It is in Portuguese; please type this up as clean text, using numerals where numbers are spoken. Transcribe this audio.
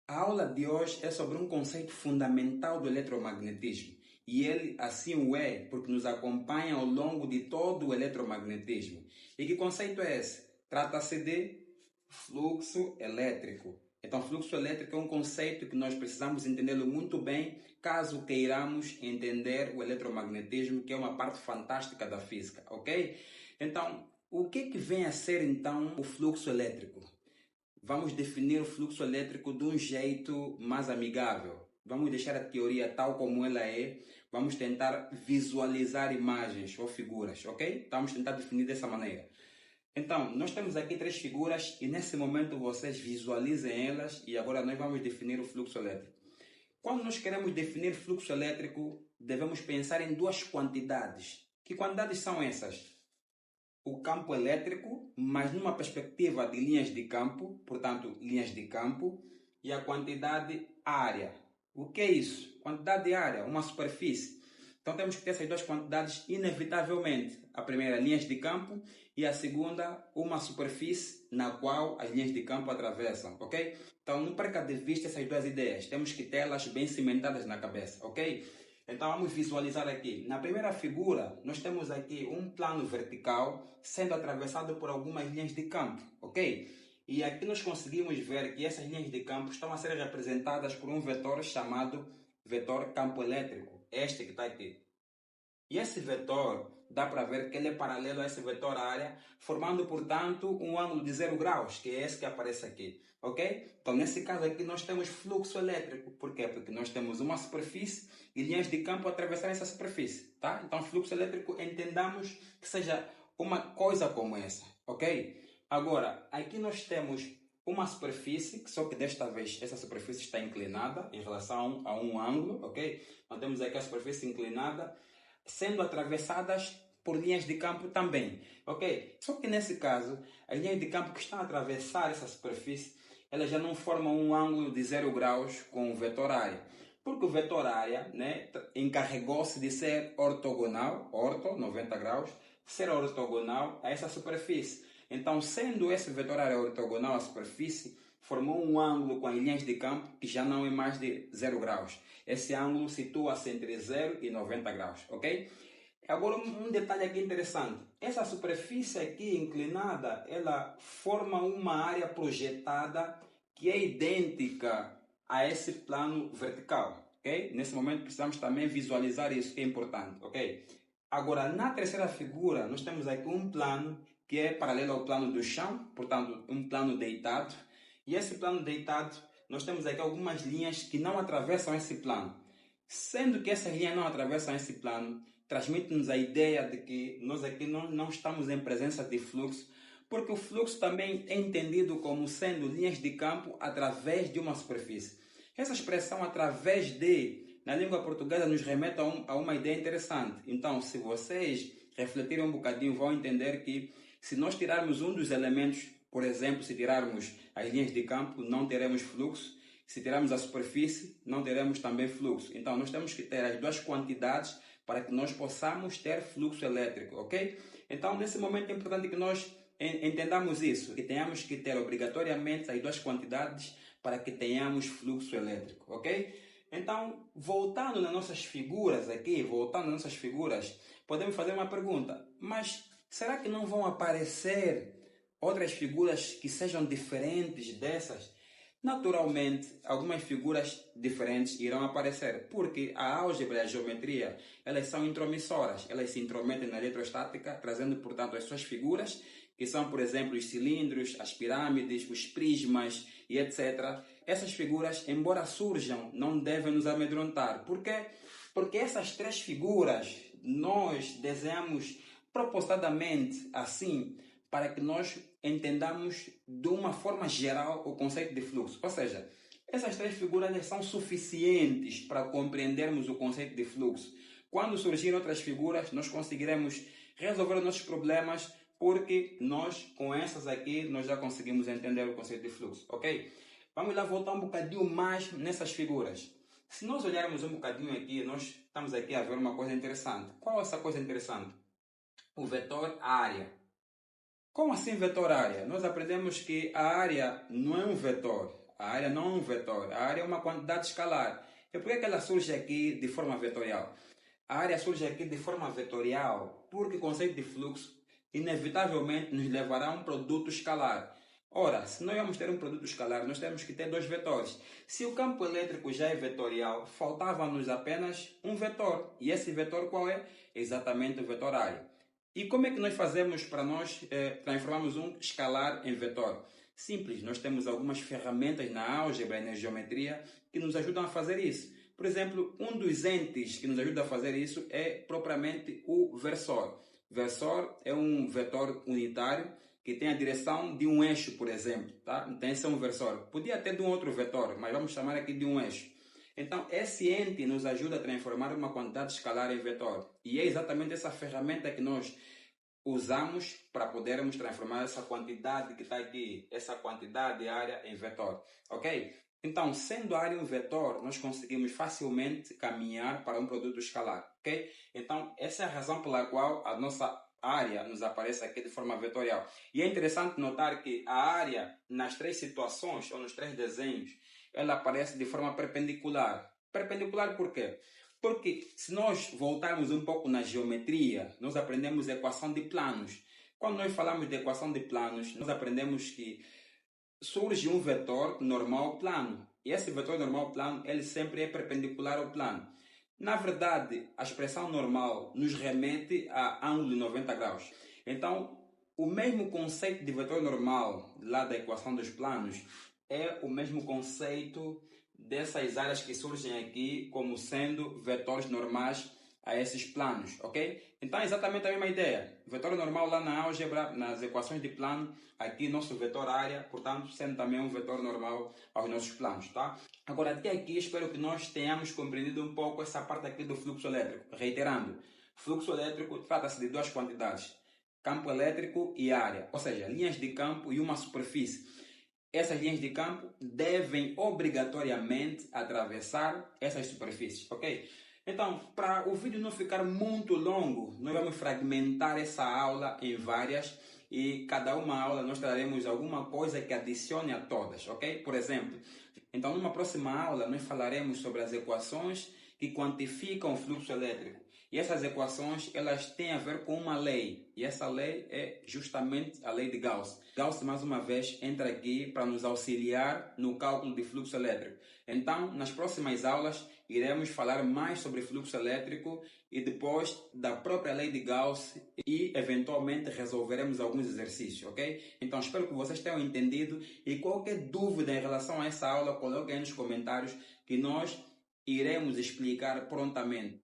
A aula de hoje é sobre um conceito fundamental do eletromagnetismo. E ele assim o é porque nos acompanha ao longo de todo o eletromagnetismo. E que conceito é esse? Trata-se de fluxo elétrico. Então, fluxo elétrico é um conceito que nós precisamos entendê-lo muito bem caso queiramos entender o eletromagnetismo, que é uma parte fantástica da física, ok? Então, o que vem a ser então o fluxo elétrico? Vamos definir o fluxo elétrico de um jeito mais amigável. Vamos deixar a teoria tal como ela é. Vamos tentar visualizar imagens ou figuras, ok? Vamos tentar definir dessa maneira. Então, nós temos aqui três figuras e nesse momento vocês visualizem elas e agora nós vamos definir o fluxo elétrico. Quando nós queremos definir fluxo elétrico, devemos pensar em duas quantidades. Que quantidades são essas? O campo elétrico, mas numa perspectiva de linhas de campo, portanto, linhas de campo, e a quantidade área. O que é isso? Quantidade de área, uma superfície. Então temos que ter essas duas quantidades inevitavelmente. A primeira, linhas de campo, e a segunda, uma superfície na qual as linhas de campo atravessam, ok? Então não perca de vista essas duas ideias. Temos que tê-las bem cimentadas na cabeça, ok? Então vamos visualizar aqui. Na primeira figura, nós temos aqui um plano vertical sendo atravessado por algumas linhas de campo, ok? E aqui nós conseguimos ver que essas linhas de campo estão a ser representadas por um vetor chamado vetor campo elétrico. Este que está aqui. E esse vetor, dá para ver que ele é paralelo a esse vetor área, formando, portanto, um ângulo de 0 graus, que é esse que aparece aqui. Ok? Então, nesse caso aqui, nós temos fluxo elétrico. Por quê? Porque nós temos uma superfície e linhas de campo a atravessar essa superfície. Tá? Então, fluxo elétrico, entendamos que seja uma coisa como essa. Ok? Agora, aqui nós temos uma superfície, só que desta vez essa superfície está inclinada em relação a um ângulo. Ok? Então, temos aqui a superfície inclinada, sendo atravessadas por linhas de campo também, ok? Só que nesse caso, as linhas de campo que estão a atravessar essa superfície, elas já não formam um ângulo de 0 graus com o vetor área. Porque o vetor área, né, encarregou-se de ser ortogonal, 90 graus, ser ortogonal a essa superfície. Então, sendo esse vetor área ortogonal à superfície, formou um ângulo com as linhas de campo que já não é mais de 0 graus. Esse ângulo situa-se entre 0 e 90 graus, ok? Agora um detalhe aqui interessante. Essa superfície aqui inclinada, ela forma uma área projetada que é idêntica a esse plano vertical, ok? Nesse momento precisamos também visualizar isso, que é importante, ok? Agora, na terceira figura, nós temos aqui um plano que é paralelo ao plano do chão, portanto, um plano deitado. E esse plano deitado, nós temos aqui algumas linhas que não atravessam esse plano. Sendo que essas linhas não atravessam esse plano, transmite-nos a ideia de que nós aqui não estamos em presença de fluxo, porque o fluxo também é entendido como sendo linhas de campo através de uma superfície. Essa expressão através de, na língua portuguesa, nos remete a uma ideia interessante. Então, se vocês refletirem um bocadinho, vão entender que se nós tirarmos um dos elementos, por exemplo, se tirarmos as linhas de campo, não teremos fluxo. Se tirarmos a superfície, não teremos também fluxo. Então, nós temos que ter as duas quantidades para que nós possamos ter fluxo elétrico, ok? Então, nesse momento é importante que nós entendamos isso, que tenhamos que ter obrigatoriamente as duas quantidades para que tenhamos fluxo elétrico, ok? Então, voltando nas nossas figuras aqui, podemos fazer uma pergunta. Mas será que não vão aparecer outras figuras que sejam diferentes dessas? Naturalmente, algumas figuras diferentes irão aparecer, porque a álgebra e a geometria, elas são intromissoras, elas se intrometem na eletrostática, trazendo, portanto, as suas figuras, que são, por exemplo, os cilindros, as pirâmides, os prismas e etc. Essas figuras, embora surjam, não devem nos amedrontar. Por quê? Porque essas três figuras nós desenhamos propositadamente assim, para que nós entendamos de uma forma geral o conceito de fluxo. Ou seja, essas três figuras são suficientes para compreendermos o conceito de fluxo. Quando surgirem outras figuras, nós conseguiremos resolver os nossos problemas, porque nós, com essas aqui, nós já conseguimos entender o conceito de fluxo, ok? Vamos lá voltar um bocadinho mais nessas figuras. Se nós olharmos um bocadinho aqui, nós estamos aqui a ver uma coisa interessante. Qual é essa coisa interessante? O vetor área. Como assim vetor área? Nós aprendemos que a área não é um vetor. A área não é um vetor, a área é uma quantidade escalar. E por que ela surge aqui de forma vetorial? A área surge aqui de forma vetorial porque o conceito de fluxo inevitavelmente nos levará a um produto escalar. Ora, se nós vamos ter um produto escalar, nós temos que ter dois vetores. Se o campo elétrico já é vetorial, faltava-nos apenas um vetor. E esse vetor qual é? Exatamente o vetor área. E como é que nós fazemos para nós transformarmos um escalar em vetor? Simples, nós temos algumas ferramentas na álgebra e na geometria que nos ajudam a fazer isso. Por exemplo, um dos entes que nos ajuda a fazer isso é propriamente o versor. Versor é um vetor unitário que tem a direção de um eixo, por exemplo. Tá? Então esse é um versor. Podia ter de um outro vetor, mas vamos chamar aqui de um eixo. Então esse ente nos ajuda a transformar uma quantidade escalar em vetor. E é exatamente essa ferramenta que nós usamos para podermos transformar essa quantidade que está aqui, essa quantidade de área em vetor. Ok? Então, sendo a área um vetor, nós conseguimos facilmente caminhar para um produto escalar. Ok? Então, essa é a razão pela qual a nossa área nos aparece aqui de forma vetorial. E é interessante notar que a área, nas três situações, ou nos três desenhos, ela aparece de forma perpendicular. Perpendicular por quê? Porque se nós voltarmos um pouco na geometria, nós aprendemos a equação de planos. Quando nós falamos de equação de planos, nós aprendemos que surge um vetor normal plano. E esse vetor normal plano, ele sempre é perpendicular ao plano. Na verdade, a expressão normal nos remete a ângulo de 90 graus. Então, o mesmo conceito de vetor normal lá da equação dos planos é o mesmo conceito dessas áreas que surgem aqui como sendo vetores normais a esses planos, ok? Então é exatamente a mesma ideia. Vetor normal lá na álgebra, nas equações de plano, aqui nosso vetor área, portanto, sendo também um vetor normal aos nossos planos, tá? Agora, até aqui, espero que nós tenhamos compreendido um pouco essa parte aqui do fluxo elétrico. Reiterando, fluxo elétrico trata-se de duas quantidades, campo elétrico e área, ou seja, linhas de campo e uma superfície. Essas linhas de campo devem obrigatoriamente atravessar essas superfícies, ok? Então, para o vídeo não ficar muito longo, nós vamos fragmentar essa aula em várias e cada uma aula nós traremos alguma coisa que adicione a todas, ok? Por exemplo, então numa próxima aula nós falaremos sobre as equações que quantificam o fluxo elétrico. E essas equações, elas têm a ver com uma lei. E essa lei é justamente a lei de Gauss. Gauss, mais uma vez, entra aqui para nos auxiliar no cálculo de fluxo elétrico. Então, nas próximas aulas, iremos falar mais sobre fluxo elétrico e depois da própria lei de Gauss e, eventualmente, resolveremos alguns exercícios, ok? Então, espero que vocês tenham entendido e qualquer dúvida em relação a essa aula, coloquem aí nos comentários que nós iremos explicar prontamente.